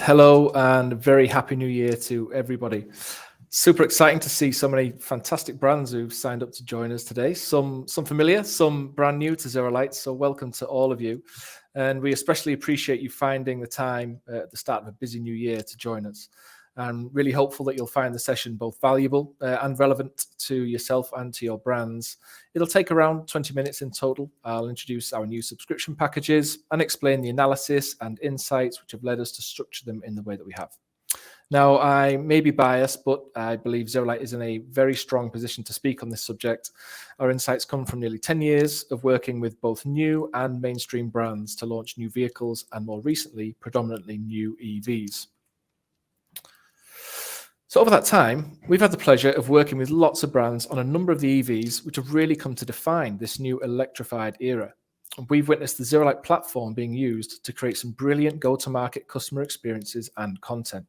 hello and very happy new year to everybody. Super exciting to see so many fantastic brands who've signed up to join us today. Some familiar, some brand new to ZeroLight's. So welcome to all of you. And we especially appreciate you finding the time at the start of a busy new year to join us. I'm really hopeful that you'll find the session both valuable and relevant to yourself and to your brands. It'll take around 20 minutes in total. I'll introduce our new subscription packages and explain the analysis and insights which have led us to structure them in the way that we have. Now, I may be biased, but I believe ZeroLight is in a very strong position to speak on this subject. Our insights come from nearly 10 years of working with both new and mainstream brands to launch new vehicles and more recently, predominantly new EVs. So over that time, we've had the pleasure of working with lots of brands on a number of the EVs which have really come to define this new electrified era. And we've witnessed the ZeroLight platform being used to create some brilliant go-to-market customer experiences and content.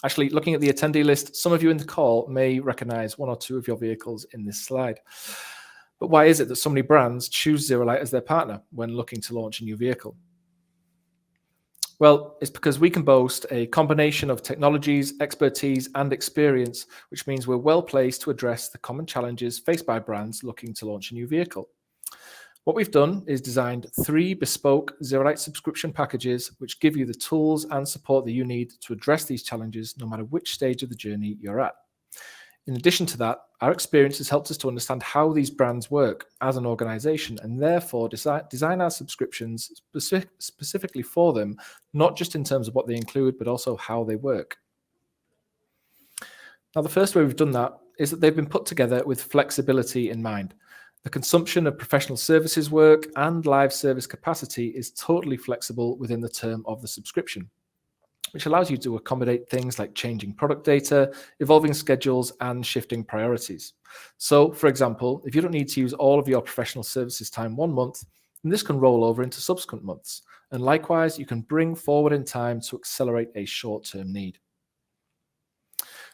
Actually, looking at the attendee list, some of you in the call may recognize one or two of your vehicles in this slide. But why is it that so many brands choose ZeroLight as their partner when looking to launch a new vehicle? Well, it's because we can boast a combination of technologies, expertise, and experience, which means we're well placed to address the common challenges faced by brands looking to launch a new vehicle. What we've done is designed 3 bespoke ZeroLight subscription packages, which give you the tools and support that you need to address these challenges, no matter which stage of the journey you're at. In addition to that, our experience has helped us to understand how these brands work as an organization and therefore design our subscriptions specifically for them, not just in terms of what they include, but also how they work. Now, the first way we've done that is that they've been put together with flexibility in mind. The consumption of professional services work and live service capacity is totally flexible within the term of the subscription, which allows you to accommodate things like changing product data, evolving schedules, and shifting priorities. So, for example, if you don't need to use all of your professional services time one month, then this can roll over into subsequent months. And likewise, you can bring forward in time to accelerate a short-term need.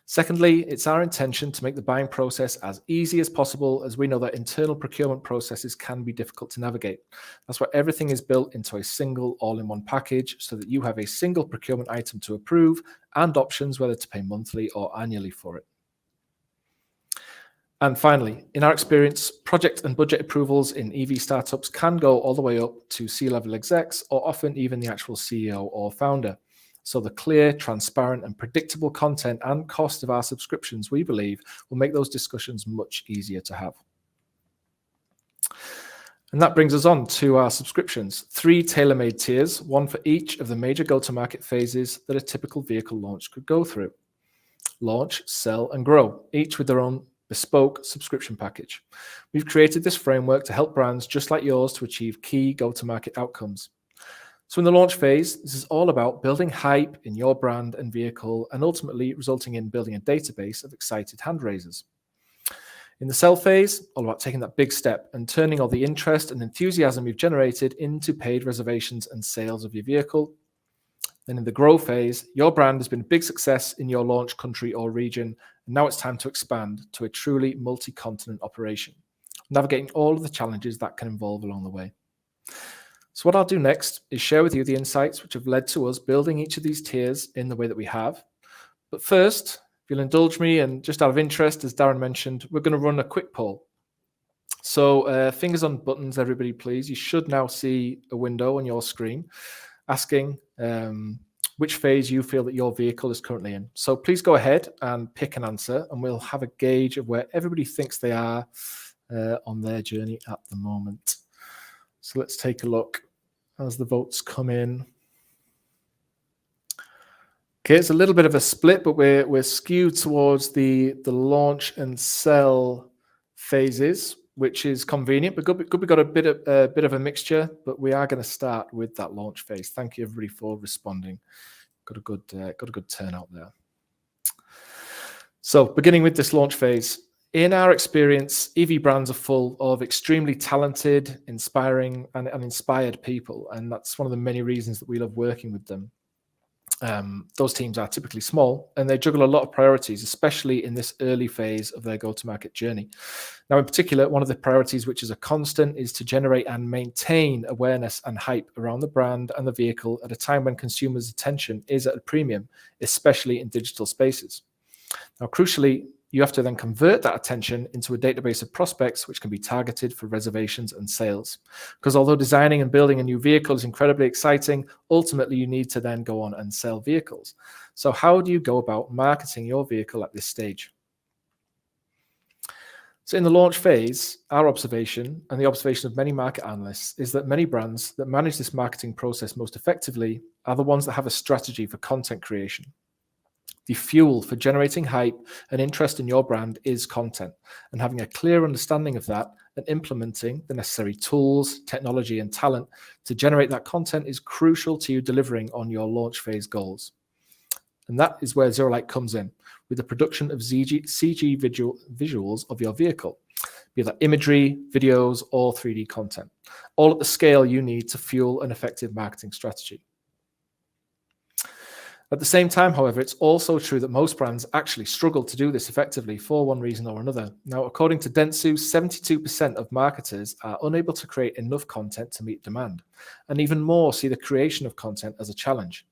Secondly, it's our intention to make the buying process as easy as possible, as we know that internal procurement processes can be difficult to navigate. That's why everything is built into a single all-in-one package so that you have a single procurement item to approve and options whether to pay monthly or annually for it. And finally, in our experience, project and budget approvals in EV startups can go all the way up to C-level execs or often even the actual CEO or founder. So the clear, transparent, and predictable content and cost of our subscriptions, we believe, will make those discussions much easier to have. And that brings us on to our subscriptions. 3 tailor-made tiers, one for each of the major go-to-market phases that a typical vehicle launch could go through. Launch, sell, and grow, each with their own bespoke subscription package. We've created this framework to help brands just like yours to achieve key go-to-market outcomes. So in the launch phase, this is all about building hype in your brand and vehicle and ultimately resulting in building a database of excited hand raisers. In the sell phase, all about taking that big step and turning all the interest and enthusiasm you've generated into paid reservations and sales of your vehicle. Then in the grow phase, your brand has been a big success in your launch country or region, and now it's time to expand to a truly multi-continent operation, navigating all of the challenges that can involve along the way. So what I'll do next is share with you the insights which have led to us building each of these tiers in the way that we have. But first, if you'll indulge me, and just out of interest, as Darren mentioned, we're going to run a quick poll. So fingers on buttons, everybody, please. You should now see a window on your screen asking which phase you feel that your vehicle is currently in. So please go ahead and pick an answer, and we'll have a gauge of where everybody thinks they are on their journey at the moment. So let's take a look as the votes come in. Okay, it's a little bit of a split, but we're skewed towards the launch and sell phases, which is convenient. But good we got a bit of a mixture, but we are going to start with that launch phase. Thank you everybody for responding. Got a good turnout there. So beginning with this launch phase. In our experience, EV brands are full of extremely talented, inspiring, and inspired people, and that's one of the many reasons that we love working with them. Those teams are typically small and they juggle a lot of priorities, especially in this early phase of their go-to-market journey. Now, in particular, one of the priorities which is a constant is to generate and maintain awareness and hype around the brand and the vehicle at a time when consumers' attention is at a premium, especially in digital spaces. Now, crucially, you have to then convert that attention into a database of prospects which can be targeted for reservations and sales. Because although designing and building a new vehicle is incredibly exciting, ultimately you need to then go on and sell vehicles. So how do you go about marketing your vehicle at this stage? So in the launch phase, our observation and the observation of many market analysts is that many brands that manage this marketing process most effectively are the ones that have a strategy for content creation. The fuel for generating hype and interest in your brand is content, and having a clear understanding of that and implementing the necessary tools, technology, and talent to generate that content is crucial to you delivering on your launch phase goals. And that is where ZeroLight comes in, with the production of CG visuals of your vehicle, be that imagery, videos, or 3D content, all at the scale you need to fuel an effective marketing strategy. At the same time, however, it's also true that most brands actually struggle to do this effectively for one reason or another. Now, according to Dentsu, 72% of marketers are unable to create enough content to meet demand, and even more see the creation of content as a challenge.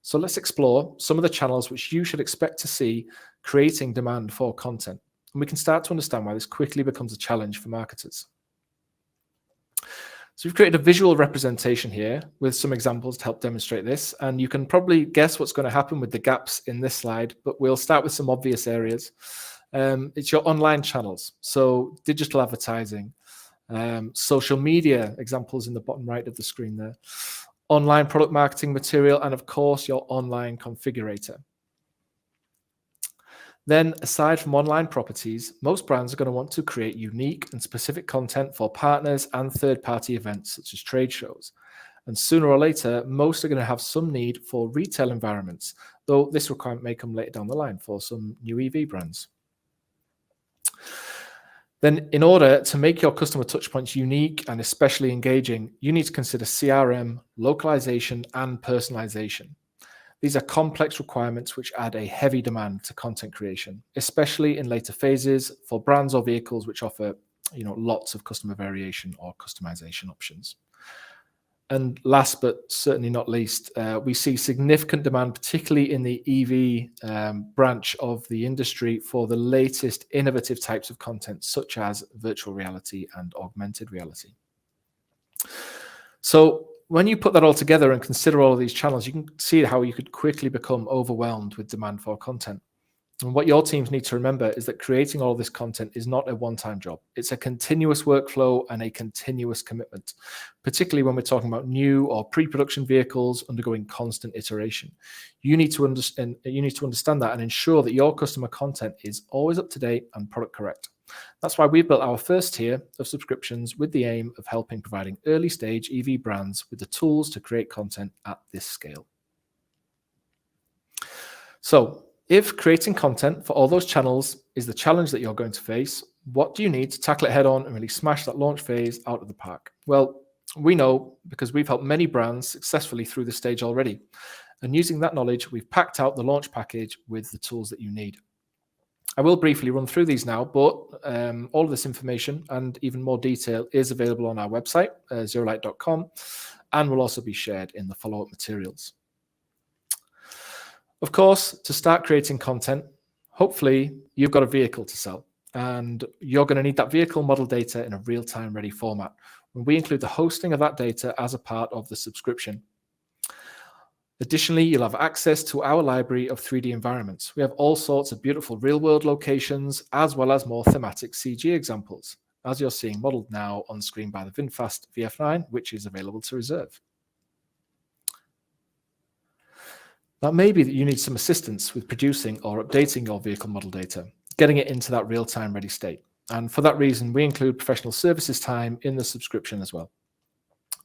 So let's explore some of the channels which you should expect to see creating demand for content, and we can start to understand why this quickly becomes a challenge for marketers. So we've created a visual representation here with some examples to help demonstrate this. And you can probably guess what's going to happen with the gaps in this slide, but we'll start with some obvious areas. It's your online channels. So digital advertising, social media, examples in the bottom right of the screen there, online product marketing material, and of course your online configurator. Then, aside from online properties, most brands are going to want to create unique and specific content for partners and third-party events such as trade shows. And sooner or later, most are going to have some need for retail environments, though this requirement may come later down the line for some new EV brands. Then, in order to make your customer touchpoints unique and especially engaging, you need to consider CRM, localization, and personalization. These are complex requirements which add a heavy demand to content creation, especially in later phases for brands or vehicles which offer, lots of customer variation or customization options. And last but certainly not least, we see significant demand, particularly in the EV branch of the industry, for the latest innovative types of content, such as virtual reality and augmented reality. So when you put that all together and consider all of these channels, you can see how you could quickly become overwhelmed with demand for content. And what your teams need to remember is that creating all of this content is not a one-time job. It's a continuous workflow and a continuous commitment, particularly when we're talking about new or pre-production vehicles undergoing constant iteration. You need to understand that and ensure that your customer content is always up to date and product correct. That's why we've built our first tier of subscriptions with the aim of helping providing early stage EV brands with the tools to create content at this scale. So if creating content for all those channels is the challenge that you're going to face, what do you need to tackle it head on and really smash that launch phase out of the park? Well, we know because we've helped many brands successfully through this stage already. And using that knowledge, we've packed out the launch package with the tools that you need. I will briefly run through these now, but all of this information and even more detail is available on our website, ZeroLight.com, and will also be shared in the follow-up materials. Of course, to start creating content, hopefully you've got a vehicle to sell, and you're going to need that vehicle model data in a real-time ready format. And we include the hosting of that data as a part of the subscription. Additionally, you'll have access to our library of 3D environments. We have all sorts of beautiful real-world locations, as well as more thematic CG examples, as you're seeing modeled now on screen by the VinFast VF9, which is available to reserve. That may be that you need some assistance with producing or updating your vehicle model data, getting it into that real-time ready state. And for that reason, we include professional services time in the subscription as well.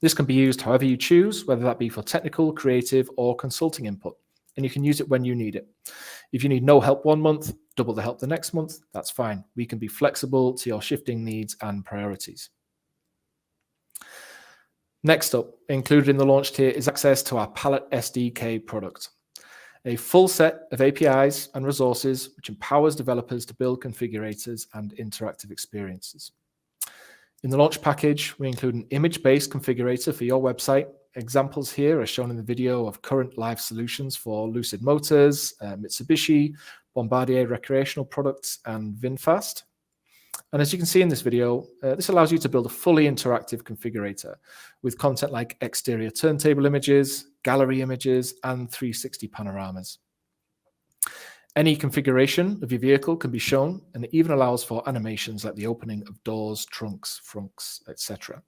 This can be used however you choose, whether that be for technical, creative, or consulting input, and you can use it when you need it. If you need no help one month, double the help the next month, that's fine. We can be flexible to your shifting needs and priorities. Next up, included in the launch tier is access to our Palette SDK product. a full set of APIs and resources which empowers developers to build configurators and interactive experiences. In the launch package, we include an image-based configurator for your website. Examples here are shown in the video of current live solutions for Lucid Motors, Mitsubishi, Bombardier Recreational Products, and VinFast. And as you can see in this video, this allows you to build a fully interactive configurator with content like exterior turntable images, gallery images, and 360 panoramas. Any configuration of your vehicle can be shown, and it even allows for animations like the opening of doors, trunks, frunks, etc.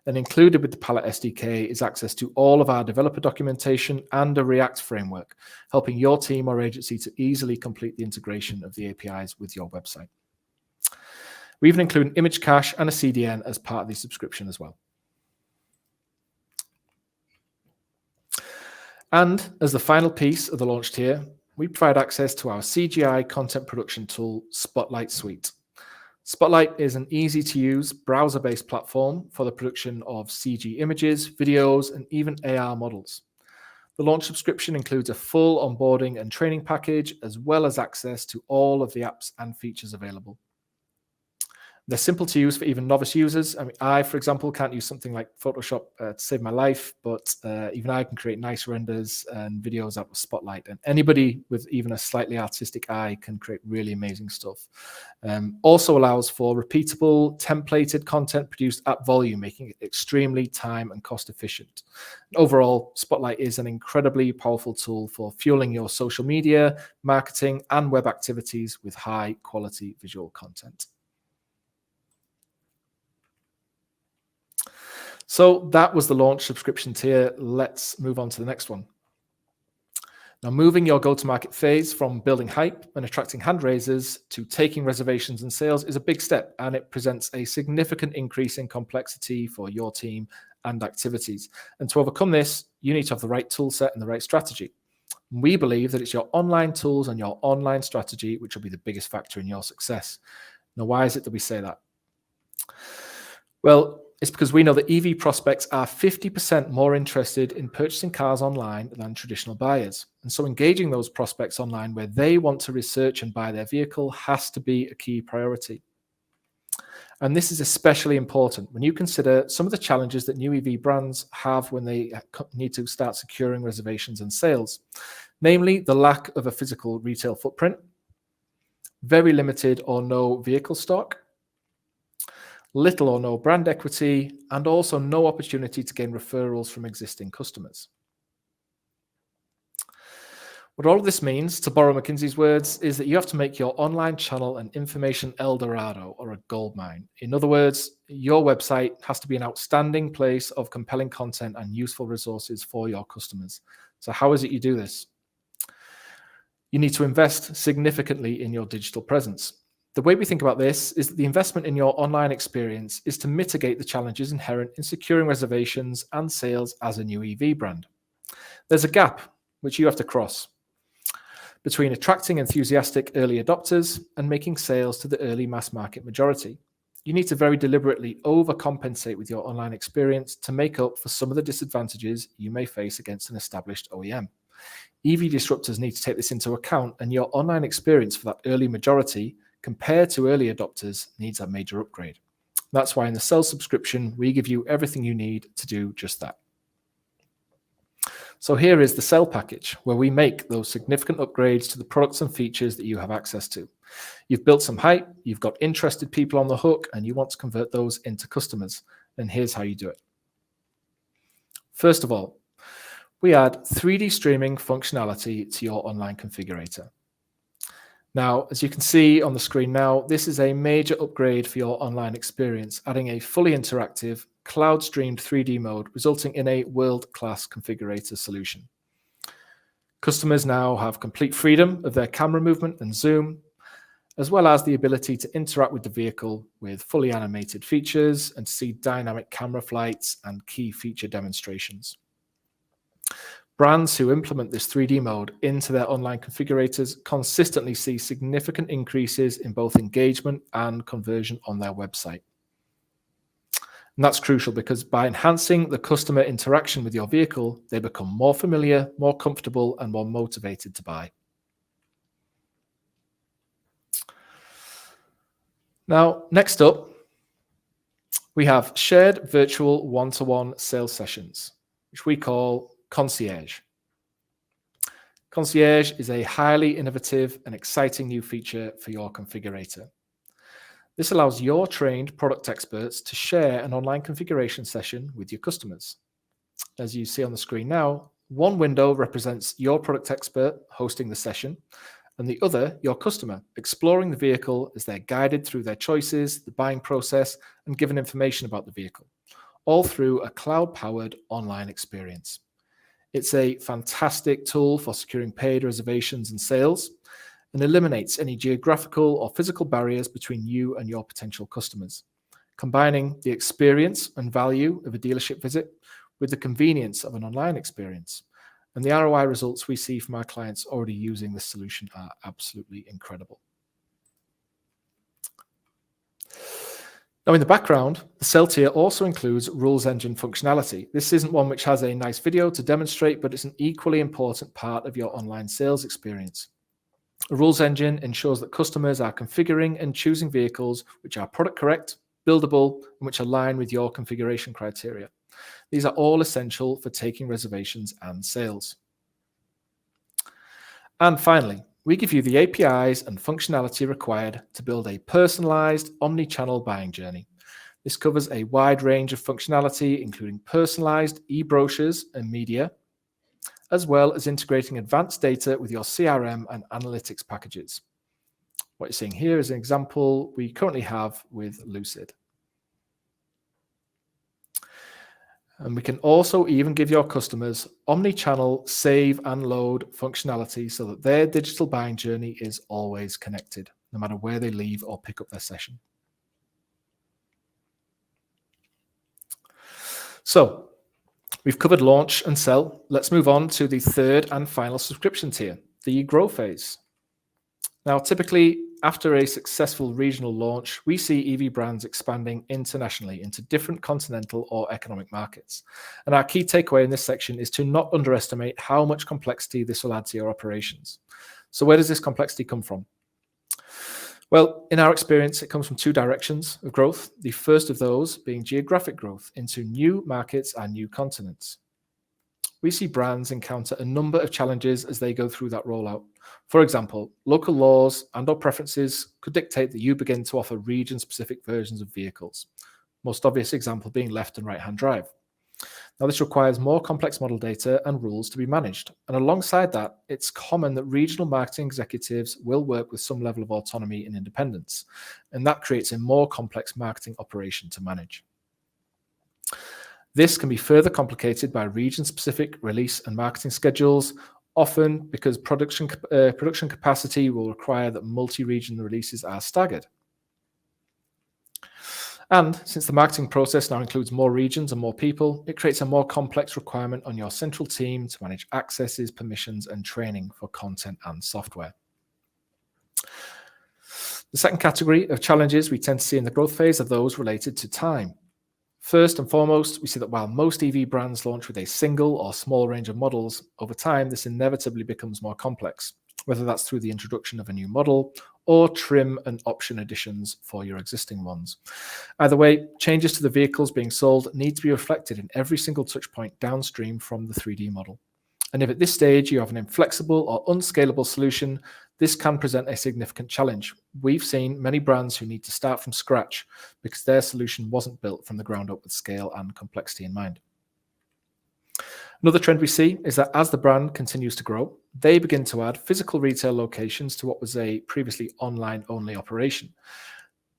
And included with the Palette SDK is access to all of our developer documentation and a React framework, helping your team or agency to easily complete the integration of the APIs with your website. We even include an image cache and a CDN as part of the subscription as well. And as the final piece of the launch tier, we provide access to our CGI content production tool, Spotlight Suite. Spotlight is an easy-to-use browser-based platform for the production of CG images, videos, and even AR models. The launch subscription includes a full onboarding and training package, as well as access to all of the apps and features available. They're simple to use for even novice users. I mean, for example, can't use something like Photoshop to save my life, but even I can create nice renders and videos out of Spotlight. And anybody with even a slightly artistic eye can create really amazing stuff. Also allows for repeatable, templated content produced at volume, making it extremely time and cost efficient. Overall, Spotlight is an incredibly powerful tool for fueling your social media, marketing, and web activities with high quality visual content. So that was the launch subscription tier. Let's move on to the next one. Now, moving your go-to-market phase from building hype and attracting hand raisers to taking reservations and sales is a big step, and it presents a significant increase in complexity for your team and activities. And to overcome this, you need to have the right tool set and the right strategy. We believe that it's your online tools and your online strategy which will be the biggest factor in your success. Now, why is it that we say that? Well, it's because we know that EV prospects are 50% more interested in purchasing cars online than traditional buyers. And so engaging those prospects online where they want to research and buy their vehicle has to be a key priority. And this is especially important when you consider some of the challenges that new EV brands have when they need to start securing reservations and sales, namely the lack of a physical retail footprint, very limited or no vehicle stock, little or no brand equity, and also no opportunity to gain referrals from existing customers. What all of this means, to borrow McKinsey's words, is that you have to make your online channel an information El Dorado or a goldmine. In other words, your website has to be an outstanding place of compelling content and useful resources for your customers. So how is it you do this? You need to invest significantly in your digital presence. The way we think about this is that the investment in your online experience is to mitigate the challenges inherent in securing reservations and sales as a new EV brand. There's a gap which you have to cross between attracting enthusiastic early adopters and making sales to the early mass market majority. You need to very deliberately overcompensate with your online experience to make up for some of the disadvantages you may face against an established OEM. EV disruptors need to take this into account, and your online experience for that early majority compared to early adopters needs a major upgrade. That's why in the Sell subscription, we give you everything you need to do just that. So here is the Sell package, where we make those significant upgrades to the products and features that you have access to. You've built some hype, you've got interested people on the hook, and you want to convert those into customers. And here's how you do it. First of all, we add 3D streaming functionality to your online configurator. Now, as you can see on the screen now, this is a major upgrade for your online experience, adding a fully interactive, cloud-streamed 3D mode, resulting in a world-class configurator solution. Customers now have complete freedom of their camera movement and zoom, as well as the ability to interact with the vehicle with fully animated features and to see dynamic camera flights and key feature demonstrations. Brands who implement this 3D mode into their online configurators consistently see significant increases in both engagement and conversion on their website. And that's crucial because by enhancing the customer interaction with your vehicle, they become more familiar, more comfortable, and more motivated to buy. Now, next up, we have shared virtual one-to-one sales sessions, which we call Concierge. Concierge is a highly innovative and exciting new feature for your configurator. This allows your trained product experts to share an online configuration session with your customers. As you see on the screen now, one window represents your product expert hosting the session, and the other, your customer, exploring the vehicle as they're guided through their choices, the buying process, and given information about the vehicle, all through a cloud-powered online experience. It's a fantastic tool for securing paid reservations and sales, and eliminates any geographical or physical barriers between you and your potential customers, combining the experience and value of a dealership visit with the convenience of an online experience. And the ROI results we see from our clients already using this solution are absolutely incredible. Now, in the background, the Sell tier also includes rules engine functionality. This isn't one which has a nice video to demonstrate, but it's an equally important part of your online sales experience. A rules engine ensures that customers are configuring and choosing vehicles which are product correct, buildable, and which align with your configuration criteria. These are all essential for taking reservations and sales. And finally, we give you the APIs and functionality required to build a personalized omni-channel buying journey. This covers a wide range of functionality, including personalized e-brochures and media, as well as integrating advanced data with your CRM and analytics packages. What you're seeing here is an example we currently have with Lucid. And we can also even give your customers omni-channel save and load functionality so that their digital buying journey is always connected, no matter where they leave or pick up their session. So, we've covered launch and sell. Let's move on to the third and final subscription tier, the grow phase. Now, typically, after a successful regional launch, we see EV brands expanding internationally into different continental or economic markets. And our key takeaway in this section is to not underestimate how much complexity this will add to your operations. So where does this complexity come from? Well, in our experience, it comes from two directions of growth. The first of those being geographic growth into new markets and new continents. We see brands encounter a number of challenges as they go through that rollout. For example, local laws and/or preferences could dictate that you begin to offer region-specific versions of vehicles. Most obvious example being left and right-hand drive. Now, this requires more complex model data and rules to be managed. And alongside that, it's common that regional marketing executives will work with some level of autonomy and independence. And that creates a more complex marketing operation to manage. This can be further complicated by region-specific release and marketing schedules, often because production capacity will require that multi-region releases are staggered. And since the marketing process now includes more regions and more people, it creates a more complex requirement on your central team to manage accesses, permissions, and training for content and software. The second category of challenges we tend to see in the growth phase are those related to time. First and foremost, we see that while most EV brands launch with a single or small range of models, over time this inevitably becomes more complex, whether that's through the introduction of a new model or trim and option additions for your existing ones. Either way, changes to the vehicles being sold need to be reflected in every single touch point downstream from the 3D model. And if at this stage you have an inflexible or unscalable solution, this can present a significant challenge. We've seen many brands who need to start from scratch because their solution wasn't built from the ground up with scale and complexity in mind. Another trend we see is that as the brand continues to grow, they begin to add physical retail locations to what was a previously online-only operation.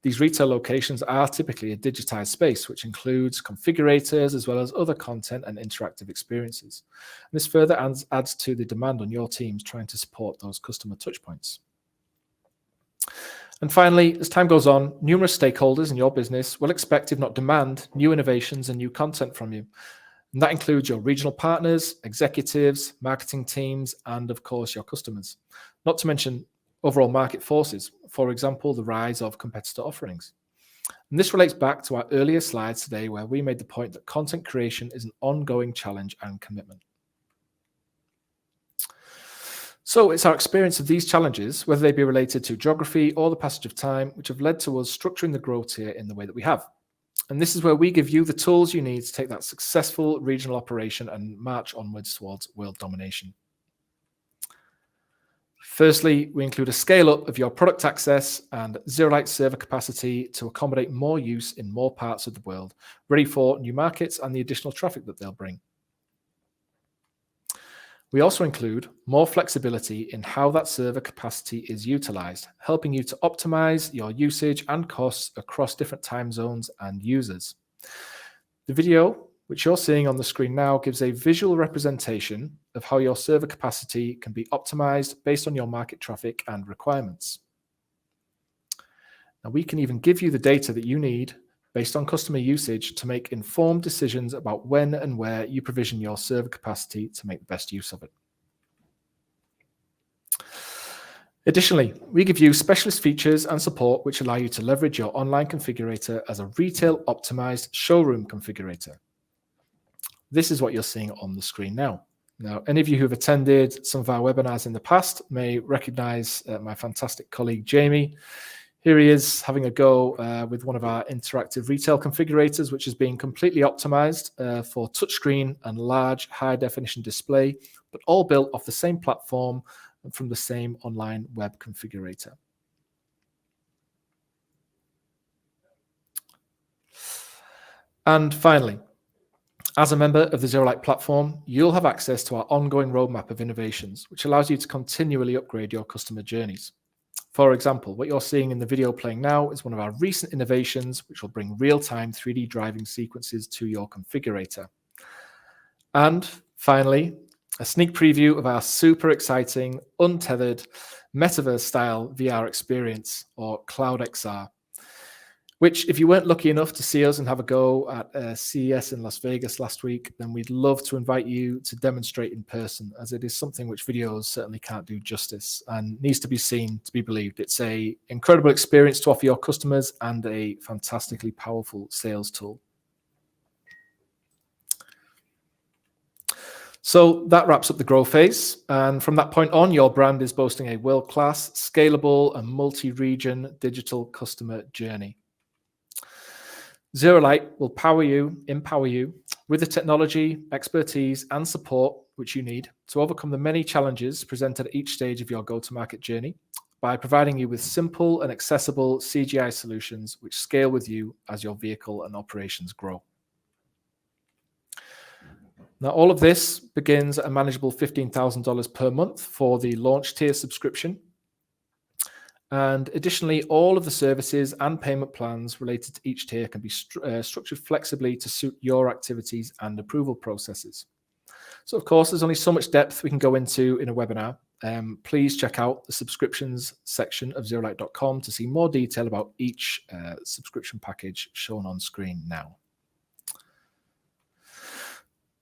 These retail locations are typically a digitized space, which includes configurators as well as other content and interactive experiences. And this further adds to the demand on your teams trying to support those customer touchpoints. And finally, as time goes on, numerous stakeholders in your business will expect, if not demand, new innovations and new content from you. And that includes your regional partners, executives, marketing teams, and of course, your customers. Not to mention overall market forces, for example, the rise of competitor offerings. And this relates back to our earlier slides today, where we made the point that content creation is an ongoing challenge and commitment. So it's our experience of these challenges, whether they be related to geography or the passage of time, which have led to us structuring the Grow tier in the way that we have. And this is where we give you the tools you need to take that successful regional operation and march onwards towards world domination. Firstly, we include a scale up of your product access and ZeroLight's server capacity to accommodate more use in more parts of the world, ready for new markets and the additional traffic that they'll bring. We also include more flexibility in how that server capacity is utilized, helping you to optimize your usage and costs across different time zones and users. The video, which you're seeing on the screen now, gives a visual representation of how your server capacity can be optimized based on your market traffic and requirements. Now, we can even give you the data that you need based on customer usage to make informed decisions about when and where you provision your server capacity to make the best use of it. Additionally, we give you specialist features and support which allow you to leverage your online configurator as a retail optimized showroom configurator. This is what you're seeing on the screen now. Now, any of you who have attended some of our webinars in the past may recognize my fantastic colleague, Jamie. Here he is having a go with one of our interactive retail configurators, which is being completely optimized for touchscreen and large high-definition display, but all built off the same platform and from the same online web configurator. And finally, as a member of the ZeroLight platform, you'll have access to our ongoing roadmap of innovations, which allows you to continually upgrade your customer journeys. For example, what you're seeing in the video playing now is one of our recent innovations, which will bring real-time 3D driving sequences to your configurator. And finally, a sneak preview of our super exciting, untethered, metaverse-style VR experience, or Cloud XR, which, if you weren't lucky enough to see us and have a go at CES in Las Vegas last week, then we'd love to invite you to demonstrate in person, as it is something which videos certainly can't do justice and needs to be seen to be believed. It's an incredible experience to offer your customers and a fantastically powerful sales tool. So that wraps up the Grow phase. And from that point on, your brand is boasting a world-class, scalable, and multi-region digital customer journey. ZeroLight will empower you with the technology, expertise, and support which you need to overcome the many challenges presented at each stage of your go-to-market journey by providing you with simple and accessible CGI solutions which scale with you as your vehicle and operations grow. Now, all of this begins at a manageable $15,000 per month for the launch tier subscription. And additionally, all of the services and payment plans related to each tier can be structured flexibly to suit your activities and approval processes. So, of course, there's only so much depth we can go into in a webinar. Please check out the subscriptions section of ZeroLight.com to see more detail about each subscription package shown on screen now.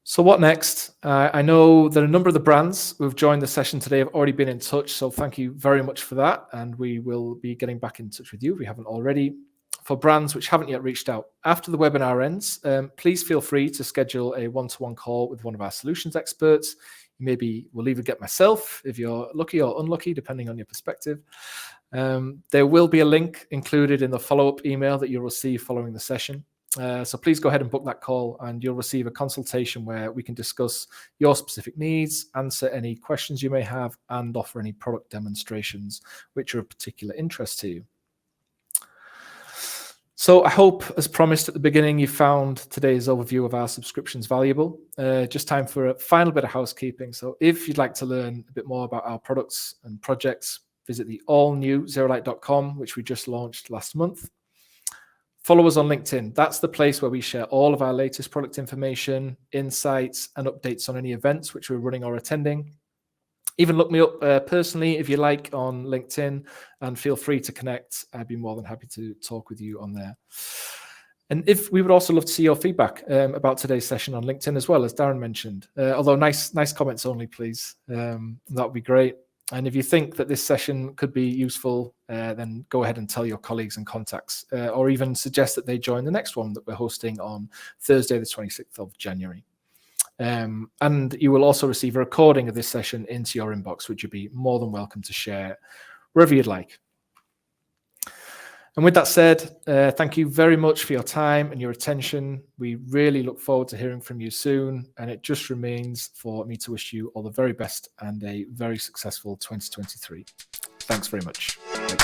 So what next? I know that a number of the brands who have joined the session today have already been in touch, so thank you very much for that. And we will be getting back in touch with you if we haven't already. For brands which haven't yet reached out, after the webinar ends, please feel free to schedule a one-to-one call with one of our solutions experts. Maybe we'll either get myself, if you're lucky or unlucky, depending on your perspective. There will be a link included in the follow-up email that you'll receive following the session. So please go ahead and book that call and you'll receive a consultation where we can discuss your specific needs, answer any questions you may have, and offer any product demonstrations which are of particular interest to you. So I hope, as promised at the beginning, you found today's overview of our subscriptions valuable. Just time for a final bit of housekeeping. So if you'd like to learn a bit more about our products and projects, visit the all-new ZeroLight.com, which we just launched last month. Follow us on LinkedIn. That's the place where we share all of our latest product information, insights, and updates on any events which we're running or attending. Even look me up personally if you like on LinkedIn, and feel free to connect. I'd be more than happy to talk with you on there. And if we would also love to see your feedback about today's session on LinkedIn as well, as Darren mentioned. Although nice comments only, please. That would be great. And if you think that this session could be useful then go ahead and tell your colleagues and contacts, or even suggest that they join the next one that we're hosting on Thursday, the 26th of January. And you will also receive a recording of this session into your inbox, which you'd be more than welcome to share wherever you'd like. And with that said, thank you very much for your time and your attention. We really look forward to hearing from you soon. And it just remains for me to wish you all the very best and a very successful 2023. Thanks very much. Bye.